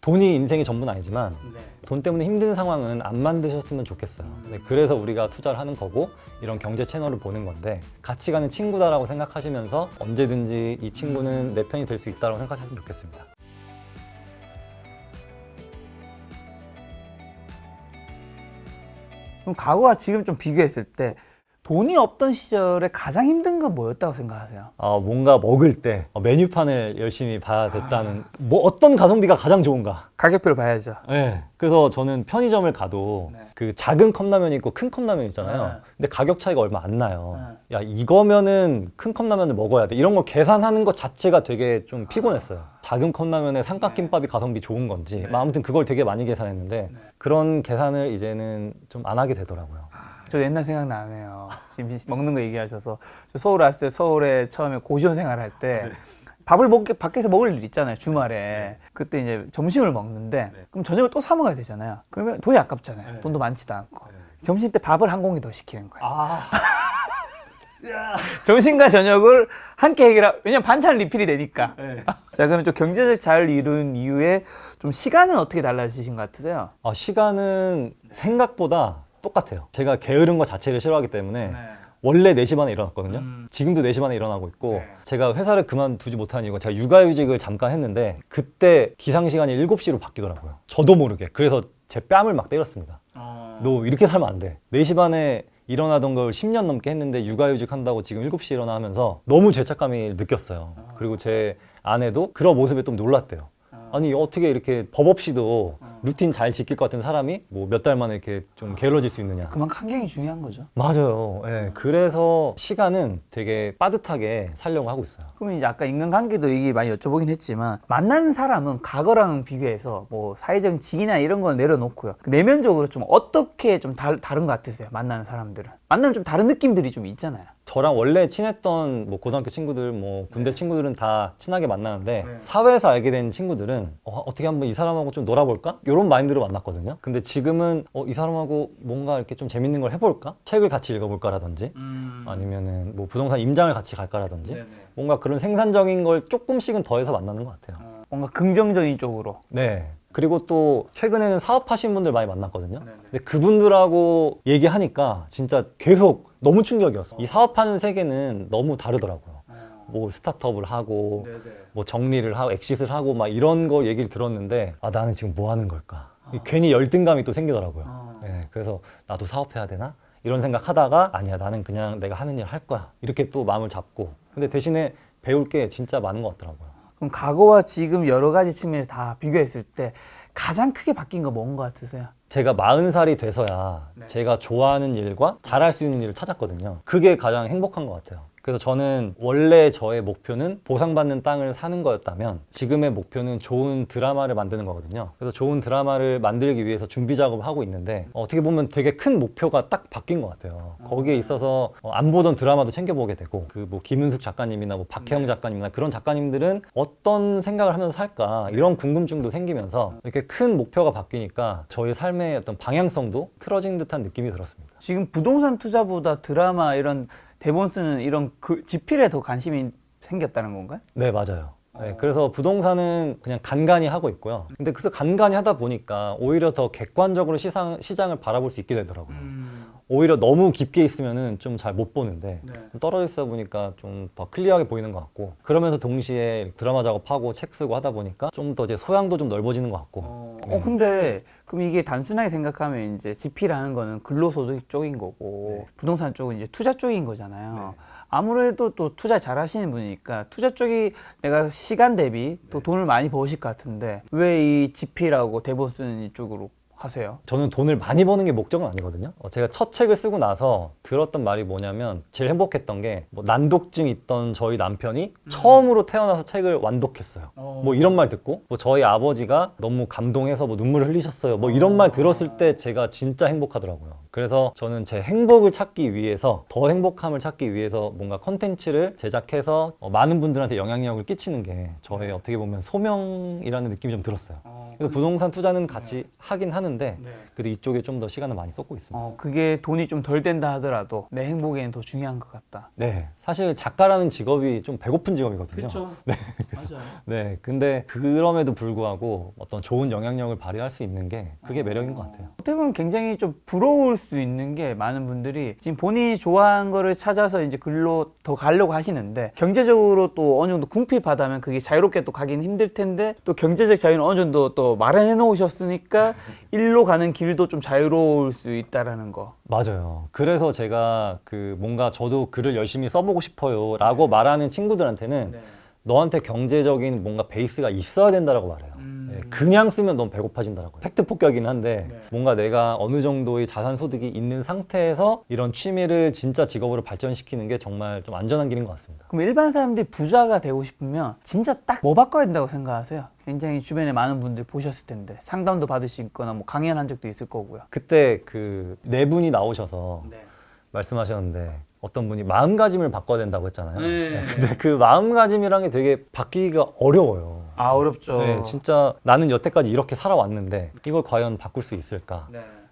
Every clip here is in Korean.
돈이 인생의 전부는 아니지만 네. 돈 때문에 힘든 상황은 안 만드셨으면 좋겠어요. 네, 그래서 우리가 투자를 하는 거고 이런 경제 채널을 보는 건데 같이 가는 친구다라고 생각하시면서 언제든지 이 친구는 내 편이 될 수 있다고 생각하셨으면 좋겠습니다. 그럼 과거와 지금 좀 비교했을 때 돈이 없던 시절에 가장 힘든 건 뭐였다고 생각하세요? 뭔가 먹을 때 메뉴판을 열심히 봐야 됐다는 뭐 어떤 가성비가 가장 좋은가. 가격표를 봐야죠. 네. 그래서 저는 편의점을 가도 네. 그 작은 컵라면이 있고 큰 컵라면 있잖아요. 네. 근데 가격 차이가 얼마 안 나요. 야, 이거면은 큰 컵라면을 먹어야 돼. 이런 걸 계산하는 것 자체가 되게 좀 피곤했어요. 작은 컵라면에 삼각김밥이 가성비 좋은 건지. 아무튼 그걸 되게 많이 계산했는데 그런 계산을 이제는 좀 안 하게 되더라고요. 저 옛날 생각나네요. 지금 먹는 거 얘기하셔서 저 서울 왔을 때 서울에 처음에 고시원 생활할 때 밥을 밖에서 먹을 일 있잖아요, 주말에. 그때 이제 점심을 먹는데 그럼 저녁을 또 사 먹어야 되잖아요. 그러면 돈이 아깝잖아요. 돈도 많지도 않고. 점심 때 밥을 한 공기 더 시키는 거예요. 점심과 저녁을 함께 왜냐면 반찬 리필이 되니까. 자, 그럼 좀 경제적 자유를 이룬 이후에 좀 시간은 어떻게 달라지신 것 같으세요? 시간은 생각보다 똑같아요. 제가 게으른 것 자체를 싫어하기 때문에 원래 4시 반에 일어났거든요. 지금도 4시 반에 일어나고 있고 제가 회사를 그만두지 못한 이유가 제가 육아휴직을 잠깐 했는데 그때 기상시간이 7시로 바뀌더라고요. 저도 모르게. 그래서 제 뺨을 막 때렸습니다. 너 이렇게 살면 안 돼. 4시 반에 일어나던 걸 10년 넘게 했는데 육아휴직 한다고 지금 7시에 일어나 하면서 너무 죄책감이 느꼈어요. 그리고 제 아내도 그런 모습에 좀 놀랐대요. 아니 어떻게 이렇게 법 없이도 루틴 잘 지킬 것 같은 사람이 뭐 몇 달 만에 이렇게 좀 게을러질 수 있느냐. 그만큼 환경이 중요한 거죠. 맞아요. 예, 그래서 시간은 되게 빠듯하게 살려고 하고 있어요. 그러면 이제 아까 인간관계도 얘기 많이 여쭤보긴 했지만 만나는 사람은 과거랑 비교해서 뭐 사회적인 지위나 이런 건 내려놓고요. 내면적으로 좀 어떻게 좀 다른 것 같으세요? 만나는 사람들은. 만나면 좀 다른 느낌들이 좀 있잖아요. 저랑 원래 친했던 뭐 고등학교 친구들, 뭐 군대 친구들은 다 친하게 만나는데 사회에서 알게 된 친구들은 어떻게 한번 이 사람하고 좀 놀아볼까? 이런 마인드로 만났거든요. 근데 지금은 이 사람하고 뭔가 이렇게 좀 재밌는 걸 해볼까? 책을 같이 읽어볼까라든지 아니면은 뭐 부동산 임장을 같이 갈까라든지 뭔가 그런 생산적인 걸 조금씩은 더해서 만나는 것 같아요. 뭔가 긍정적인 쪽으로. 네. 그리고 또 최근에는 사업하신 분들 많이 만났거든요. 근데 그분들하고 얘기하니까 진짜 계속 너무 충격이었어요. 이 사업하는 세계는 너무 다르더라고요. 뭐 스타트업을 하고 뭐 정리를 하고 엑싯을 하고 막 이런 거 얘기를 들었는데 나는 지금 뭐 하는 걸까? 괜히 열등감이 또 생기더라고요. 네, 그래서 나도 사업해야 되나? 이런 생각 하다가 아니야, 나는 그냥 내가 하는 일 할 거야. 이렇게 또 마음을 잡고. 근데 대신에 배울 게 진짜 많은 것 같더라고요. 그럼 과거와 지금 여러 가지 측면에서 다 비교했을 때 가장 크게 바뀐 거 뭔 것 같으세요? 제가 40살이 돼서야 제가 좋아하는 일과 잘할 수 있는 일을 찾았거든요. 그게 가장 행복한 것 같아요. 그래서 저는 원래 저의 목표는 보상받는 땅을 사는 거였다면 지금의 목표는 좋은 드라마를 만드는 거거든요. 그래서 좋은 드라마를 만들기 위해서 준비 작업을 하고 있는데 어떻게 보면 되게 큰 목표가 딱 바뀐 것 같아요. 거기에 있어서 안 보던 드라마도 챙겨보게 되고 그 뭐 김은숙 작가님이나 뭐 박혜영 작가님이나 그런 작가님들은 어떤 생각을 하면서 살까 이런 궁금증도 생기면서 이렇게 큰 목표가 바뀌니까 저의 삶의 어떤 방향성도 틀어진 듯한 느낌이 들었습니다. 지금 부동산 투자보다 드라마 이런 대본 쓰는 이런 지필에 더 관심이 생겼다는 건가요? 네, 맞아요. 네, 그래서 부동산은 그냥 간간히 하고 있고요. 근데 그래서 간간히 하다 보니까 오히려 더 객관적으로 시장을 바라볼 수 있게 되더라고요. 오히려 너무 깊게 있으면은 좀 잘 못 보는데 좀 떨어져 있어 보니까 좀 더 클리어하게 보이는 것 같고 그러면서 동시에 드라마 작업하고 책 쓰고 하다 보니까 좀 더 제 소양도 좀 넓어지는 것 같고. 근데 그럼 이게 단순하게 생각하면 이제 지피라는 거는 근로소득 쪽인 거고 부동산 쪽은 이제 투자 쪽인 거잖아요. 아무래도 또 투자 잘 하시는 분이니까 투자 쪽이 내가 시간 대비 또 돈을 많이 버실 것 같은데 왜 이 지피라고 대본 쓰는 이쪽으로 하세요? 저는 돈을 많이 버는 게 목적은 아니거든요. 제가 첫 책을 쓰고 나서 들었던 말이 뭐냐면 제일 행복했던 게 뭐 난독증 있던 저희 남편이 처음으로 태어나서 책을 완독했어요. 뭐 이런 말 듣고 뭐 저희 아버지가 너무 감동해서 뭐 눈물을 흘리셨어요. 뭐 이런 말 들었을 때 제가 진짜 행복하더라고요. 그래서 저는 제 행복을 찾기 위해서, 더 행복함을 찾기 위해서 뭔가 컨텐츠를 제작해서 많은 분들한테 영향력을 끼치는 게 저의 어떻게 보면 소명이라는 느낌이 좀 들었어요. 그래서 부동산 투자는 같이 하긴 하는데 그래도 이쪽에 좀 더 시간을 많이 쏟고 있습니다. 그게 돈이 좀 덜 된다 하더라도 내 행복에는 더 중요한 것 같다. 네, 사실 작가라는 직업이 좀 배고픈 직업이거든요. 그렇죠. 네, 맞아요. 네, 근데 그럼에도 불구하고 어떤 좋은 영향력을 발휘할 수 있는 게 그게 매력인 것 같아요. 어떻게 보면 굉장히 좀 부러울 수 있는 게 많은 분들이 지금 본인이 좋아하는 거를 찾아서 이제 글로 더 가려고 하시는데 경제적으로 또 어느 정도 궁핍하다면 그게 자유롭게 또 가긴 힘들 텐데 또 경제적 자유는 어느 정도 또 마련해 놓으셨으니까 일로 가는 길도 좀 자유로울 수 있다라는 거. 맞아요. 그래서 제가 뭔가 저도 글을 열심히 써보고 싶어요 라고 말하는 친구들한테는 너한테 경제적인 뭔가 베이스가 있어야 된다라고 말해요. 네, 그냥 쓰면 넌 배고파진다라고요. 팩트 폭격이긴 한데 뭔가 내가 어느 정도의 자산 소득이 있는 상태에서 이런 취미를 진짜 직업으로 발전시키는 게 정말 좀 안전한 길인 것 같습니다. 그럼 일반 사람들이 부자가 되고 싶으면 진짜 딱 뭐 바꿔야 된다고 생각하세요? 굉장히 주변에 많은 분들 보셨을 텐데 상담도 받으시거나 뭐 강연한 적도 있을 거고요. 그때 네 분이 나오셔서 말씀하셨는데 어떤 분이 마음가짐을 바꿔야 된다고 했잖아요. 네, 근데 그 마음가짐이란 게 되게 바뀌기가 어려워요. 아, 어렵죠. 네, 진짜 나는 여태까지 이렇게 살아왔는데 이걸 과연 바꿀 수 있을까?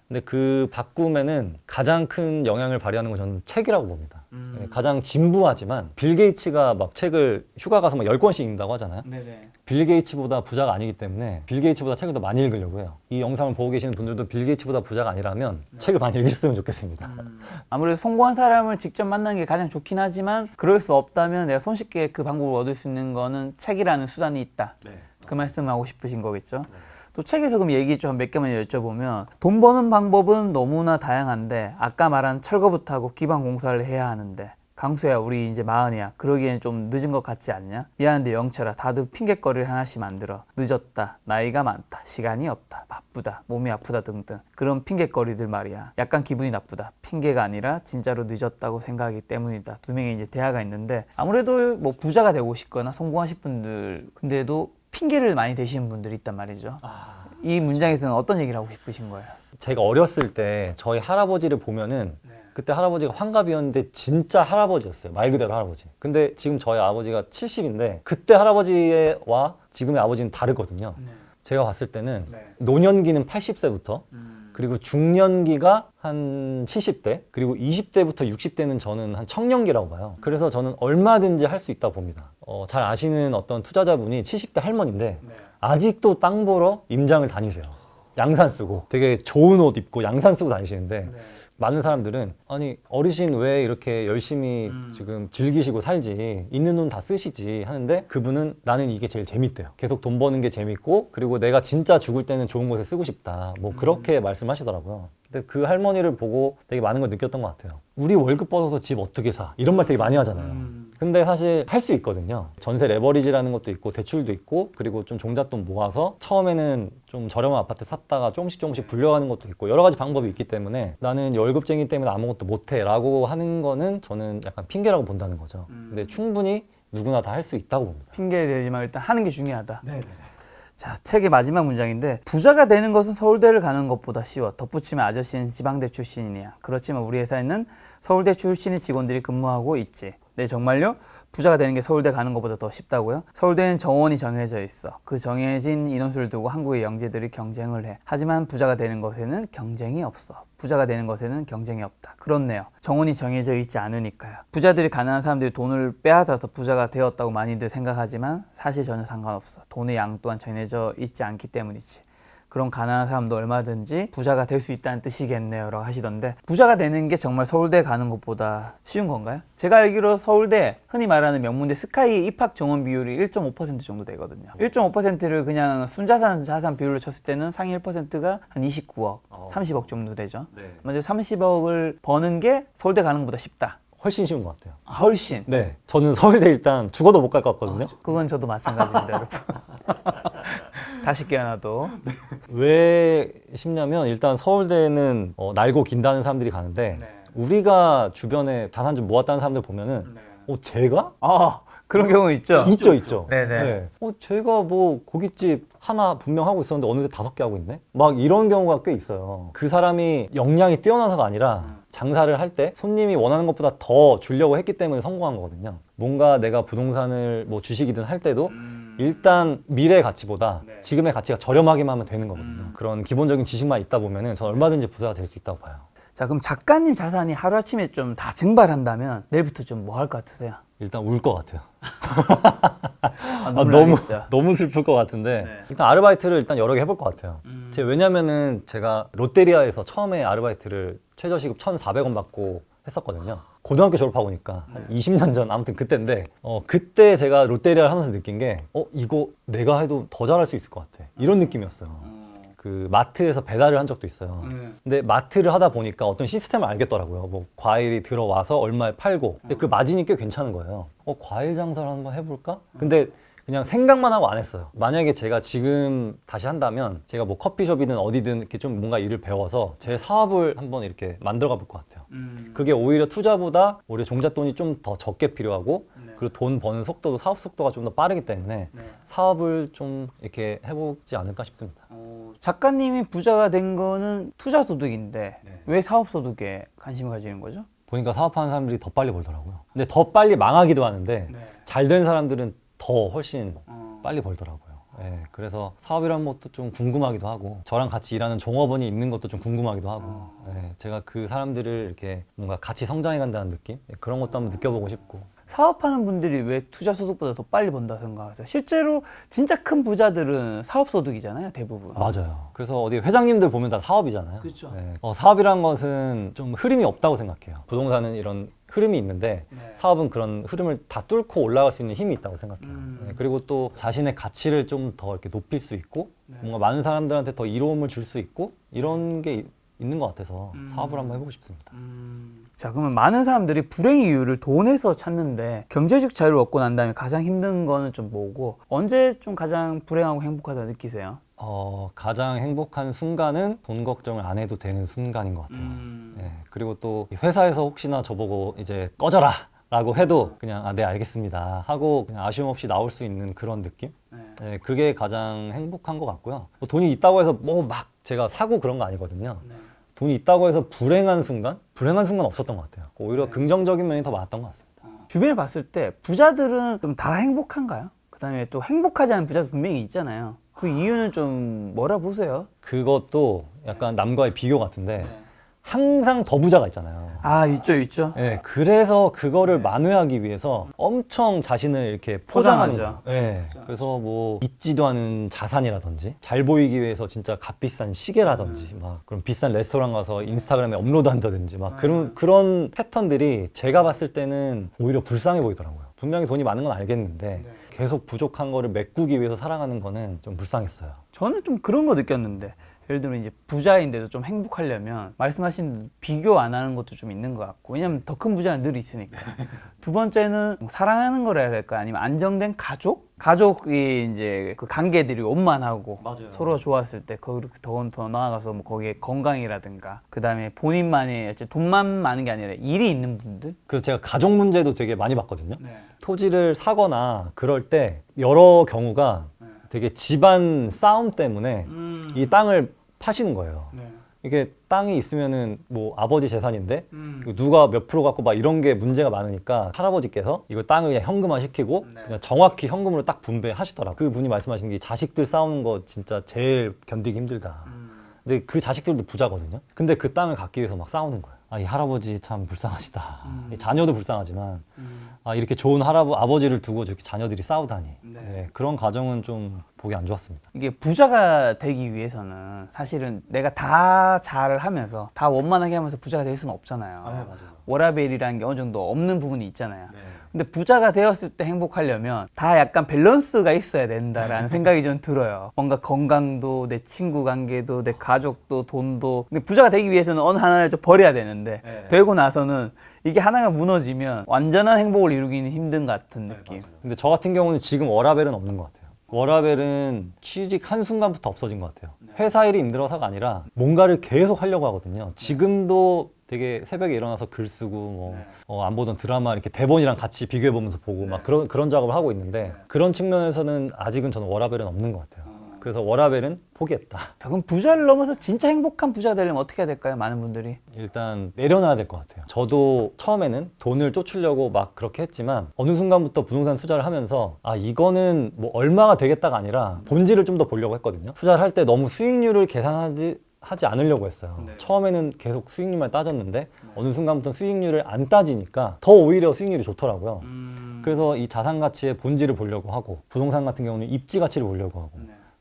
근데 그 바꿈에는 가장 큰 영향을 발휘하는 건 저는 책이라고 봅니다. 네, 가장 진부하지만 빌 게이츠가 막 책을 휴가 가서 막 10권씩 읽는다고 하잖아요. 빌 게이츠보다 부자가 아니기 때문에 빌 게이츠보다 책을 더 많이 읽으려고 해요. 이 영상을 보고 계시는 분들도 빌 게이츠보다 부자가 아니라면 책을 많이 읽으셨으면 좋겠습니다. 아무래도 성공한 사람을 직접 만나는 게 가장 좋긴 하지만 그럴 수 없다면 내가 손쉽게 그 방법을 얻을 수 있는 거는 책이라는 수단이 있다. 그 말씀을 하고 싶으신 거겠죠. 또 책에서 그럼 얘기 좀 몇 개만 여쭤보면 돈 버는 방법은 너무나 다양한데 아까 말한 철거부터 하고 기반 공사를 해야 하는데 강수야 우리 이제 40이야 그러기엔 좀 늦은 것 같지 않냐? 미안한데 영철아 다들 핑곗거리를 하나씩 만들어 늦었다 나이가 많다 시간이 없다 바쁘다 몸이 아프다 등등 그런 핑곗거리들 말이야 약간 기분이 나쁘다 핑계가 아니라 진짜로 늦었다고 생각하기 때문이다. 두 명의 이제 대화가 있는데 아무래도 뭐 부자가 되고 싶거나 성공하실 분들 근데도 핑계를 많이 대시는 분들이 있단 말이죠. 이 문장에서는 어떤 얘기를 하고 싶으신 거예요? 제가 어렸을 때 저희 할아버지를 보면은 그때 할아버지가 환갑이었는데 진짜 할아버지였어요. 말 그대로 할아버지. 근데 지금 저희 아버지가 70인데 그때 할아버지와 지금의 아버지는 다르거든요. 제가 봤을 때는 노년기는 80세부터 그리고 중년기가 한 70대 그리고 20대부터 60대는 저는 한 청년기라고 봐요. 그래서 저는 얼마든지 할 수 있다고 봅니다. 잘 아시는 어떤 투자자분이 70대 할머니인데 아직도 땅 보러 임장을 다니세요. 양산 쓰고 되게 좋은 옷 입고 양산 쓰고 다니시는데 많은 사람들은 아니 어르신 왜 이렇게 열심히 지금 즐기시고 살지 있는 돈 다 쓰시지 하는데 그분은 나는 이게 제일 재밌대요. 계속 돈 버는 게 재밌고 그리고 내가 진짜 죽을 때는 좋은 곳에 쓰고 싶다 뭐 그렇게 말씀하시더라고요. 근데 그 할머니를 보고 되게 많은 걸 느꼈던 것 같아요. 우리 월급 벌어서 집 어떻게 사 이런 말 되게 많이 하잖아요. 근데 사실 할 수 있거든요. 전세 레버리지라는 것도 있고 대출도 있고 그리고 좀 종잣돈 모아서 처음에는 좀 저렴한 아파트 샀다가 조금씩 불려가는 것도 있고 여러 가지 방법이 있기 때문에 나는 월급쟁이 때문에 아무것도 못해 라고 하는 거는 저는 약간 핑계라고 본다는 거죠. 근데 충분히 누구나 다 할 수 있다고 봅니다. 핑계 대지만 일단 하는 게 중요하다. 자, 책의 마지막 문장인데 부자가 되는 것은 서울대를 가는 것보다 쉬워. 덧붙이면 아저씨는 지방대 출신이야. 그렇지만 우리 회사에는 서울대 출신의 직원들이 근무하고 있지. 네, 정말요? 부자가 되는 게 서울대 가는 것보다 더 쉽다고요? 서울대는 정원이 정해져 있어. 그 정해진 인원수를 두고 한국의 영재들이 경쟁을 해. 하지만 부자가 되는 것에는 경쟁이 없어. 부자가 되는 것에는 경쟁이 없다. 그렇네요. 정원이 정해져 있지 않으니까요. 부자들이 가난한 사람들이 돈을 빼앗아서 부자가 되었다고 많이들 생각하지만 사실 전혀 상관없어. 돈의 양 또한 정해져 있지 않기 때문이지. 그런 가난한 사람도 얼마든지 부자가 될 수 있다는 뜻이겠네요 라고 하시던데 부자가 되는 게 정말 서울대 가는 것보다 쉬운 건가요? 제가 알기로 서울대 흔히 말하는 명문대 스카이 입학 정원 비율이 1.5% 정도 되거든요. 1.5%를 그냥 순자산 자산 비율로 쳤을 때는 상위 1%가 한 29억, 30억 정도 되죠. 먼저 30억을 버는 게 서울대 가는 것보다 쉽다. 훨씬 쉬운 것 같아요. 훨씬. 네, 저는 서울대 일단 죽어도 못 갈 것 같거든요. 그건 저도 마찬가지입니다, 여러분. 다시 깨어나도. 왜 쉽냐면 일단 서울대는 날고 긴다는 사람들이 가는데 우리가 주변에 단 한 점 모았다는 사람들 보면은 제가? 그런 경우 있죠. 있죠. 네네. 네. 제가 뭐 고깃집 하나 분명 하고 있었는데 어느새 5개 하고 있네? 막 이런 경우가 꽤 있어요. 그 사람이 역량이 뛰어나서가 아니라 장사를 할 때 손님이 원하는 것보다 더 주려고 했기 때문에 성공한 거거든요. 뭔가 내가 부동산을 뭐 주식이든 할 때도 일단 미래의 가치보다 지금의 가치가 저렴하게만 하면 되는 거거든요. 그런 기본적인 지식만 있다 보면은 저는 얼마든지 부자가 될 수 있다고 봐요. 자, 그럼 작가님 자산이 하루아침에 좀 다 증발한다면 내일부터 좀 뭐 할 것 같으세요? 일단 울 것 같아요. 너무 너무 슬플 것 같은데 네. 일단 아르바이트를 일단 여러 개 해볼 것 같아요. 왜냐면은 제가 롯데리아에서 처음에 아르바이트를 최저시급 1,400원 받고 했었거든요. 고등학교 졸업하고니까 한 20년 전 아무튼 그때인데 그때 제가 롯데리아를 하면서 느낀 게 이거 내가 해도 더 잘할 수 있을 것 같아 이런 느낌이었어요. 그 마트에서 배달을 한 적도 있어요. 근데 마트를 하다 보니까 어떤 시스템을 알겠더라고요. 뭐 과일이 들어와서 얼마에 팔고 근데 그 마진이 꽤 괜찮은 거예요. 과일 장사를 한번 해볼까? 근데 그냥 생각만 하고 안 했어요. 만약에 제가 지금 다시 한다면 제가 뭐 커피숍이든 어디든 이렇게 좀 뭔가 일을 배워서 제 사업을 한번 이렇게 만들어 가볼 것 같아요. 그게 오히려 투자보다 오히려 종잣돈이 좀 더 적게 필요하고 그리고 돈 버는 속도도 사업 속도가 좀 더 빠르기 때문에 사업을 좀 이렇게 해보지 않을까 싶습니다. 작가님이 부자가 된 거는 투자 소득인데 왜 사업 소득에 관심을 가지는 거죠? 보니까 사업하는 사람들이 더 빨리 벌더라고요. 근데 더 빨리 망하기도 하는데 잘 된 사람들은 더 훨씬 빨리 벌더라고요. 네, 그래서 사업이라는 것도 좀 궁금하기도 하고 저랑 같이 일하는 종업원이 있는 것도 좀 궁금하기도 하고 네, 제가 그 사람들을 이렇게 뭔가 같이 성장해 간다는 느낌? 네, 그런 것도 한번 느껴보고 싶고. 사업하는 분들이 왜 투자 소득보다 더 빨리 번다 생각하세요? 실제로 진짜 큰 부자들은 사업 소득이잖아요, 대부분. 맞아요. 그래서 어디 회장님들 보면 다 사업이잖아요. 그렇죠. 네, 사업이란 것은 좀 흐름이 없다고 생각해요. 부동산은 이런 흐름이 있는데 사업은 그런 흐름을 다 뚫고 올라갈 수 있는 힘이 있다고 생각해요. 네, 그리고 또 자신의 가치를 좀 더 이렇게 높일 수 있고 뭔가 많은 사람들한테 더 이로움을 줄 수 있고 이런 게 있는 것 같아서 사업을 한번 해보고 싶습니다. 자, 그러면 많은 사람들이 불행의 이유를 돈에서 찾는데 경제적 자유를 얻고 난 다음에 가장 힘든 거는 좀 뭐고 언제 좀 가장 불행하고 행복하다 느끼세요? 가장 행복한 순간은 돈 걱정을 안 해도 되는 순간인 것 같아요. 네, 그리고 또 회사에서 혹시나 저보고 이제 꺼져라 라고 해도 그냥 네 알겠습니다 하고 그냥 아쉬움 없이 나올 수 있는 그런 느낌? 네, 그게 가장 행복한 것 같고요. 뭐 돈이 있다고 해서 뭐 막 제가 사고 그런 거 아니거든요. 돈이 있다고 해서 불행한 순간 없었던 것 같아요. 오히려 긍정적인 면이 더 많았던 것 같습니다. 주변에 봤을 때 부자들은 좀 다 행복한가요? 그 다음에 또 행복하지 않은 부자도 분명히 있잖아요. 그 이유는 좀 뭐라 보세요? 그것도 약간 남과의 비교 같은데 항상 더 부자가 있잖아요. 있죠. 네, 그래서 그거를 만회하기 위해서 엄청 자신을 이렇게 포장하는 포장하죠. 거예요. 네, 그래서 뭐 있지도 않은 자산이라든지 잘 보이기 위해서 진짜 값비싼 시계라든지 막 그런 비싼 레스토랑 가서 인스타그램에 업로드한다든지 막 그런 패턴들이 제가 봤을 때는 오히려 불쌍해 보이더라고요. 분명히 돈이 많은 건 알겠는데 계속 부족한 거를 메꾸기 위해서 살아가는 거는 좀 불쌍했어요. 저는 좀 그런 거 느꼈는데 예를 들면 이제 부자인데도 좀 행복하려면 말씀하신 비교 안 하는 것도 좀 있는 것 같고 왜냐면 더 큰 부자는 늘 있으니까. 두 번째는 뭐 사랑하는 거라 해야 될까 아니면 안정된 가족이 이제 그 관계들이 원만하고 서로 좋았을 때 그리고 더 나아가서 뭐 거기에 건강이라든가 그 다음에 본인만의 돈만 많은 게 아니라 일이 있는 분들. 그래서 제가 가족 문제도 되게 많이 봤거든요. 토지를 사거나 그럴 때 여러 경우가 되게 집안 싸움 때문에 이 땅을 파시는 거예요. 이게 땅이 있으면은 뭐 아버지 재산인데 누가 몇 프로 갖고 막 이런 게 문제가 많으니까 할아버지께서 이거 땅을 그냥 현금화 시키고 그냥 정확히 현금으로 딱 분배하시더라고요. 그분이 말씀하신 게 자식들 싸우는 거 진짜 제일 견디기 힘들다. 근데 그 자식들도 부자거든요. 근데 그 땅을 갖기 위해서 막 싸우는 거예요. 이 할아버지 참 불쌍하시다. 이 자녀도 불쌍하지만 이렇게 좋은 아버지를 두고 저렇게 자녀들이 싸우다니. 네, 그런 가정은 좀 보기 안 좋았습니다. 이게 부자가 되기 위해서는 사실은 내가 다 잘 하면서 다 원만하게 하면서 부자가 될 수는 없잖아요. 맞아요. 워라밸이라는 게 어느 정도 없는 부분이 있잖아요. 근데 부자가 되었을 때 행복하려면 다 약간 밸런스가 있어야 된다라는 생각이 좀 들어요. 뭔가 건강도, 내 친구 관계도, 내 가족도, 돈도. 근데 부자가 되기 위해서는 어느 하나를 좀 버려야 되는데 되고 나서는 이게 하나가 무너지면 완전한 행복을 이루기는 힘든 것 같은 느낌. 근데 저 같은 경우는 지금 워라밸은 없는 것 같아요. 워라밸은 취직 한순간부터 없어진 것 같아요. 회사 일이 힘들어서가 아니라 뭔가를 계속 하려고 하거든요. 지금도 되게 새벽에 일어나서 글 쓰고 안 보던 드라마 이렇게 대본이랑 같이 비교해 보면서 보고 막 그런 작업을 하고 있는데 그런 측면에서는 아직은 저는 워라밸은 없는 것 같아요. 그래서 워라밸은 포기했다. 자, 그럼 부자를 넘어서 진짜 행복한 부자가 되려면 어떻게 해야 될까요? 많은 분들이. 일단 내려놔야 될 것 같아요. 저도 처음에는 돈을 쫓으려고 막 그렇게 했지만 어느 순간부터 부동산 투자를 하면서 아 이거는 뭐 얼마가 되겠다가 아니라 본질을 좀 더 보려고 했거든요. 투자를 할 때 너무 수익률을 하지 않으려고 했어요. 처음에는 계속 수익률만 따졌는데 어느 순간부터 수익률을 안 따지니까 더 오히려 수익률이 좋더라고요. 그래서 이 자산 가치의 본질을 보려고 하고 부동산 같은 경우는 입지 가치를 보려고 하고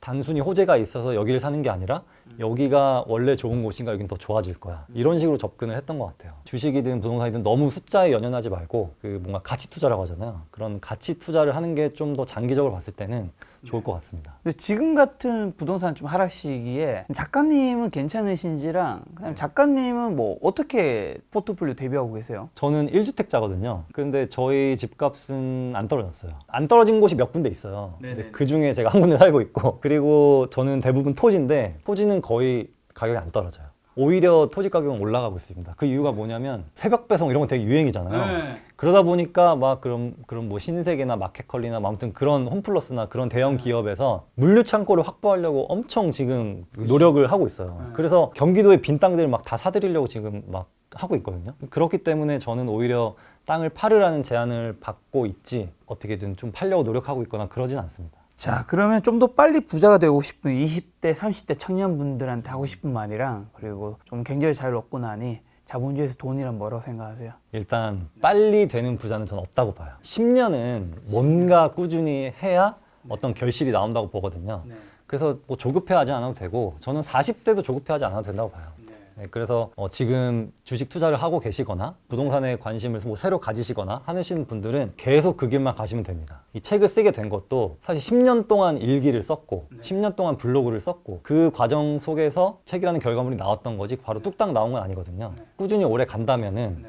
단순히 호재가 있어서 여기를 사는 게 아니라 여기가 원래 좋은 곳인가 여긴 더 좋아질 거야 이런 식으로 접근을 했던 것 같아요. 주식이든 부동산이든 너무 숫자에 연연하지 말고 그 뭔가 가치 투자라고 하잖아요. 그런 가치 투자를 하는 게 좀 더 장기적으로 봤을 때는 좋을 것 같습니다. 근데 지금 같은 부동산 좀 하락 시기에 작가님은 괜찮으신지랑 그다음에 작가님은 뭐 어떻게 포트폴리오 대비하고 계세요? 저는 1주택자거든요. 근데 저희 집값은 안 떨어졌어요. 안 떨어진 곳이 몇 군데 있어요. 근데 그 중에 제가 한 군데 살고 있고 그리고 저는 대부분 토지인데 토지는 거의 가격이 안 떨어져요. 오히려 토지 가격은 올라가고 있습니다. 그 이유가 뭐냐면 새벽 배송 이런 거 되게 유행이잖아요. 그러다 보니까 막 그런 뭐 신세계나 마켓컬리나 뭐 아무튼 그런 홈플러스나 그런 대형 기업에서 물류 창고를 확보하려고 엄청 지금 노력을 하고 있어요. 그래서 경기도의 빈 땅들 막 다 사들이려고 지금 막 하고 있거든요. 그렇기 때문에 저는 오히려 땅을 팔으라는 제안을 받고 있지 어떻게든 좀 팔려고 노력하고 있거나 그러진 않습니다. 자, 그러면 좀 더 빨리 부자가 되고 싶은 20대, 30대 청년분들한테 하고 싶은 말이랑 그리고 좀 경제를 잘 얻고 나니 자본주의에서 돈이란 뭐라고 생각하세요? 일단 빨리 되는 부자는 저는 없다고 봐요. 10년은 뭔가 꾸준히 해야 어떤 결실이 나온다고 보거든요. 그래서 뭐 조급해하지 않아도 되고 저는 40대도 조급해하지 않아도 된다고 봐요. 네, 그래서 지금 주식 투자를 하고 계시거나 부동산에 관심을 뭐 새로 가지시거나 하시는 분들은 계속 그 길만 가시면 됩니다. 이 책을 쓰게 된 것도 사실 10년 동안 일기를 썼고 10년 동안 블로그를 썼고 그 과정 속에서 책이라는 결과물이 나왔던 거지 바로 뚝딱 나온 건 아니거든요. 꾸준히 오래 간다면은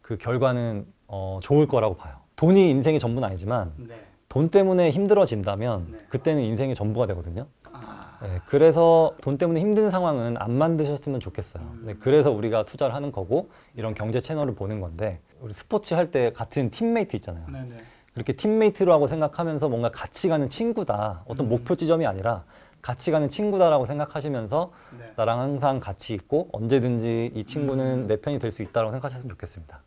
그 결과는 좋을 거라고 봐요. 돈이 인생의 전부는 아니지만 돈 때문에 힘들어진다면 그때는 인생의 전부가 되거든요. 네, 그래서 돈 때문에 힘든 상황은 안 만드셨으면 좋겠어요. 네, 그래서 우리가 투자를 하는 거고 이런 경제 채널을 보는 건데 우리 스포츠 할 때 같은 팀메이트 있잖아요. 그렇게 팀메이트로 하고 생각하면서 뭔가 같이 가는 친구다. 어떤 목표 지점이 아니라 같이 가는 친구다라고 생각하시면서 나랑 항상 같이 있고 언제든지 이 친구는 내 편이 될 수 있다고 생각하셨으면 좋겠습니다.